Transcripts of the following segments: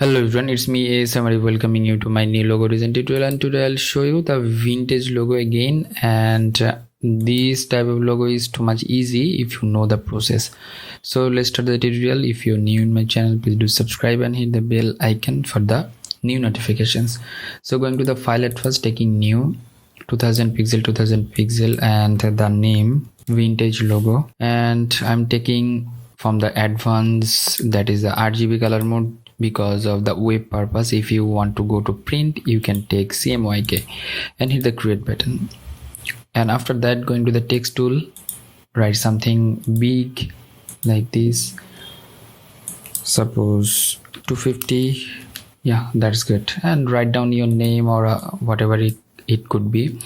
Hello everyone, it's me ASM Arif welcoming you to my new logo design tutorial, and today I'll show you the vintage logo again. And this type of logo is too much easy if you know the process. So let's start the tutorial. If you're new in my channel, please do subscribe and hit the bell icon for the new notifications. So going to the file at first, taking new 2000 pixel and the name vintage logo, and I'm taking from the advanced, that is the RGB color mode, because of the web purpose. If you want to go to print, you can take CMYK and hit the create button. And after that, going to the text tool, write something big like this, suppose 250. Yeah, that's good. And write down your name or whatever it could be,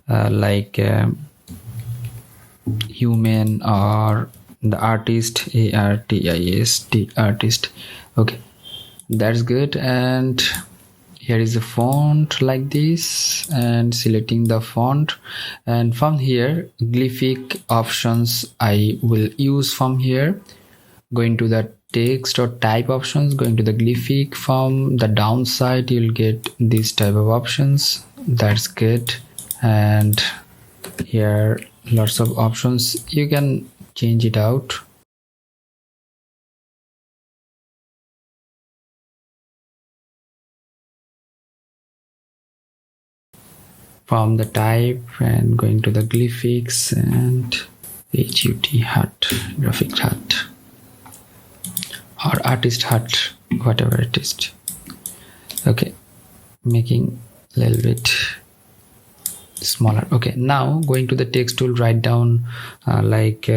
like human or the artist, ARTIST, artist. Okay, that's good. And here is the font like this, and selecting the font, and from here glyphic options I will use. From here, going to the text or type options, going to the glyphic. From the downside, you'll get this type of options. That's good. And here lots of options, you can change it out. From the type, and going to the glyphics and HUT, graphic hut or artist hut, whatever it is. Okay, making a little bit smaller. Okay, now going to the text tool, write down like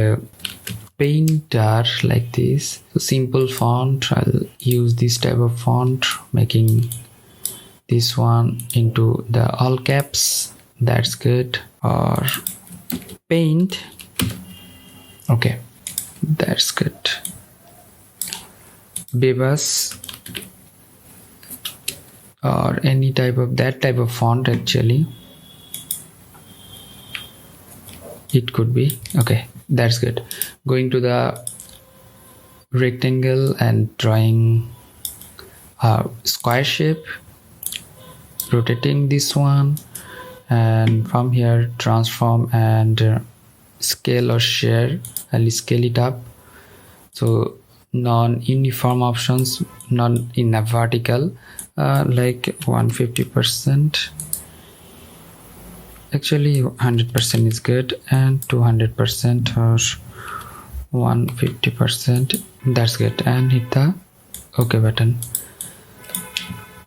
painter like this. So simple font, I'll use this type of font, making this one into the all caps. That's good. Or paint. Okay, that's good. Bebas or any type of that type of font, actually it could be. Okay, that's good. Going to the rectangle and drawing a square shape, rotating this one, and from here transform and scale or share. I'll scale it up. So non-uniform options, not in a vertical, like 150%. Actually 100% is good, and 200% or 150%. That's good. And hit the OK button.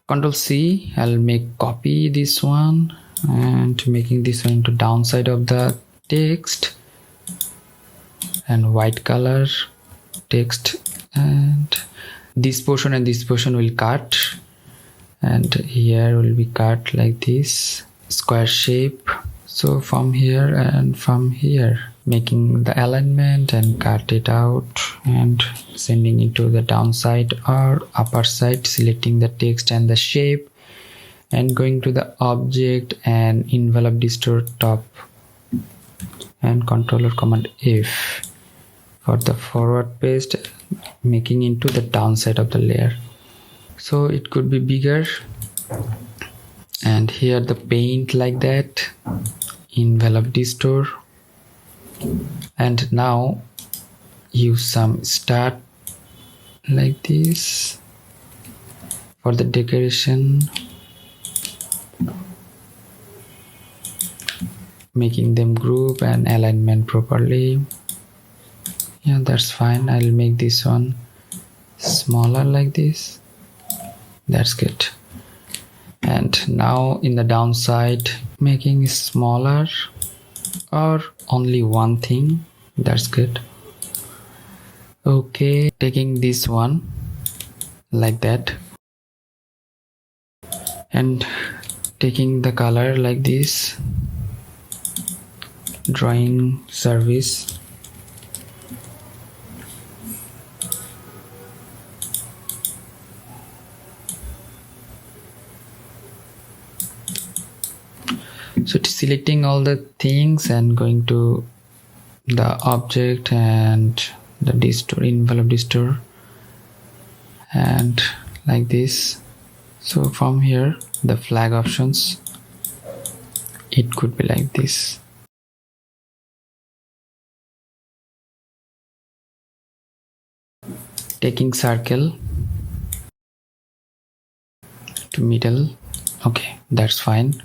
Ctrl C, I'll make copy this one and making this one into downside of the text, and white color text, and this portion and this portion will cut, and here will be cut like this square shape. So from here and from here, making the alignment and cut it out and sending into the downside or upper side, selecting the text and the shape, and going to the object and envelope distort top, and Ctrl or Command F for the forward paste, making into the downside of the layer. So it could be bigger. And here the paint like that, envelope distort, and now use some start like this for the decoration, making them group and alignment properly. Yeah, that's fine. I'll make this one smaller like this. That's good. And now in the downside, making it smaller or only one thing. That's good. Okay, taking this one like that and taking the color like this, drawing service, so selecting all the things and going to the object and the distort, envelope distort, and like this. So from here, the flag options, it could be like this. Taking circle to middle. Okay, that's fine.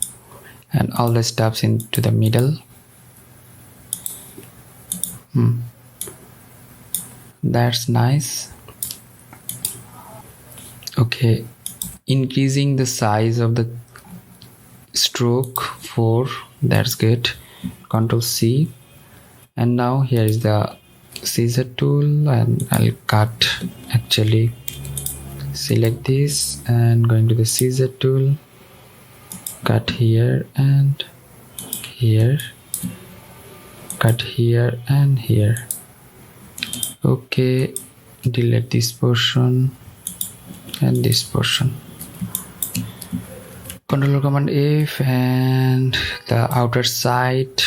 And all the stuffs into the middle. That's nice. Okay, increasing the size of the stroke 4, that's good. Ctrl C, and now here is the scissor tool, and I'll cut. Actually, select this and going to the scissor tool, cut here and here, cut here and here. Okay, delete this portion and this portion. Control Command F, and the outer side,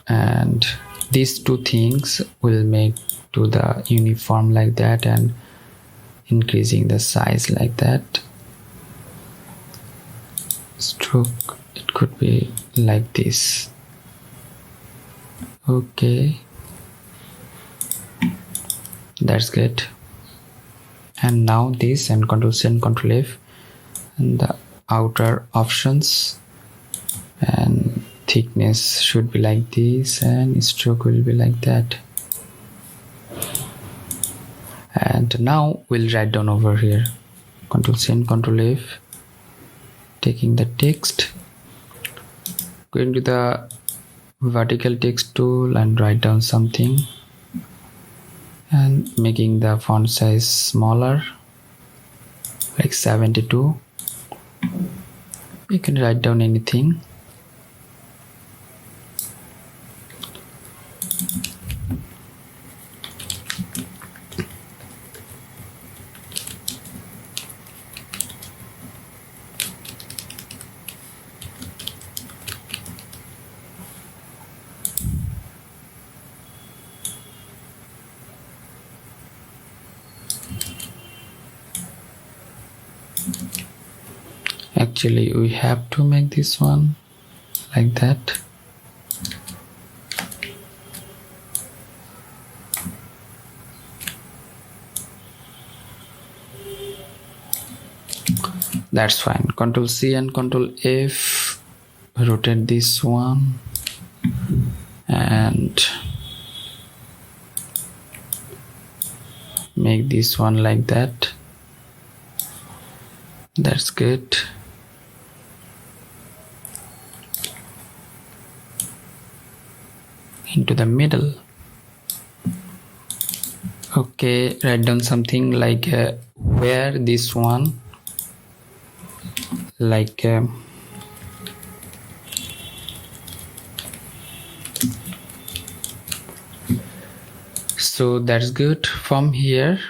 and these two things will make to the uniform like that, and increasing the size like that. Stroke, it could be like this. Okay, that's good. And now this, and Ctrl C and Ctrl F, and the outer options, and thickness should be like this, and stroke will be like that. And now we'll write down over here. Ctrl C and Ctrl F, taking the text, going to the vertical text tool and write down something, and making the font size smaller, like 72. You can write down anything. Actually, we have to make this one like that. That's fine. Ctrl C and Ctrl F, rotate this one, and make this one like that. That's good. Into the middle. Okay, write down something like where this one, like so that's good. From here,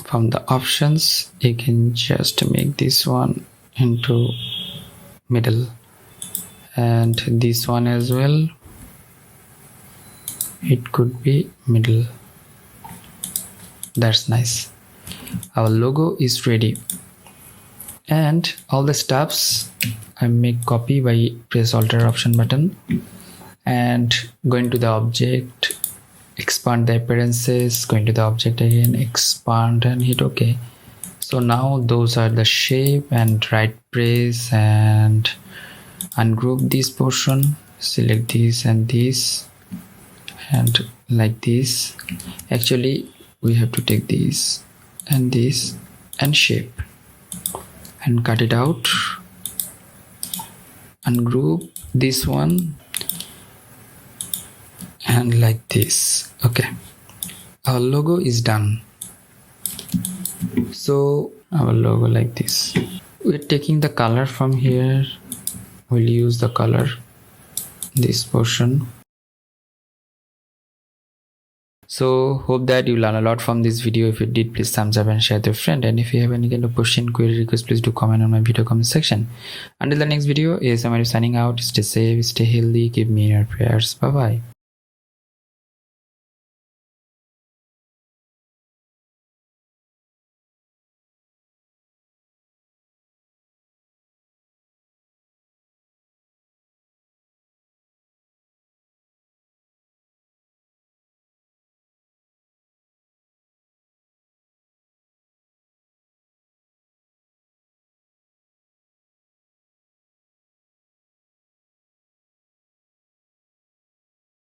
from the options, you can just make this one into middle, and this one as well, it could be middle. That's nice. Our logo is ready, and all the stuffs I make copy by press Alt Option button, and going to the object, expand the appearances, going to the object again, expand, and hit OK. So now those are the shape, and right press and ungroup this portion, select this and this, and like this. Actually, we have to take this and shape and cut it out, ungroup this one, and like this. Okay, our logo is done. So our logo like this. We're taking the color from here. We'll use the color, this portion. So hope that you learn a lot from this video. If you did, please thumbs up and share with your friend. And if you have any kind of question, query, request, please do comment on my video comment section. Until the next video, ASM Arif signing out. Stay safe, stay healthy, keep me in your prayers. Bye bye.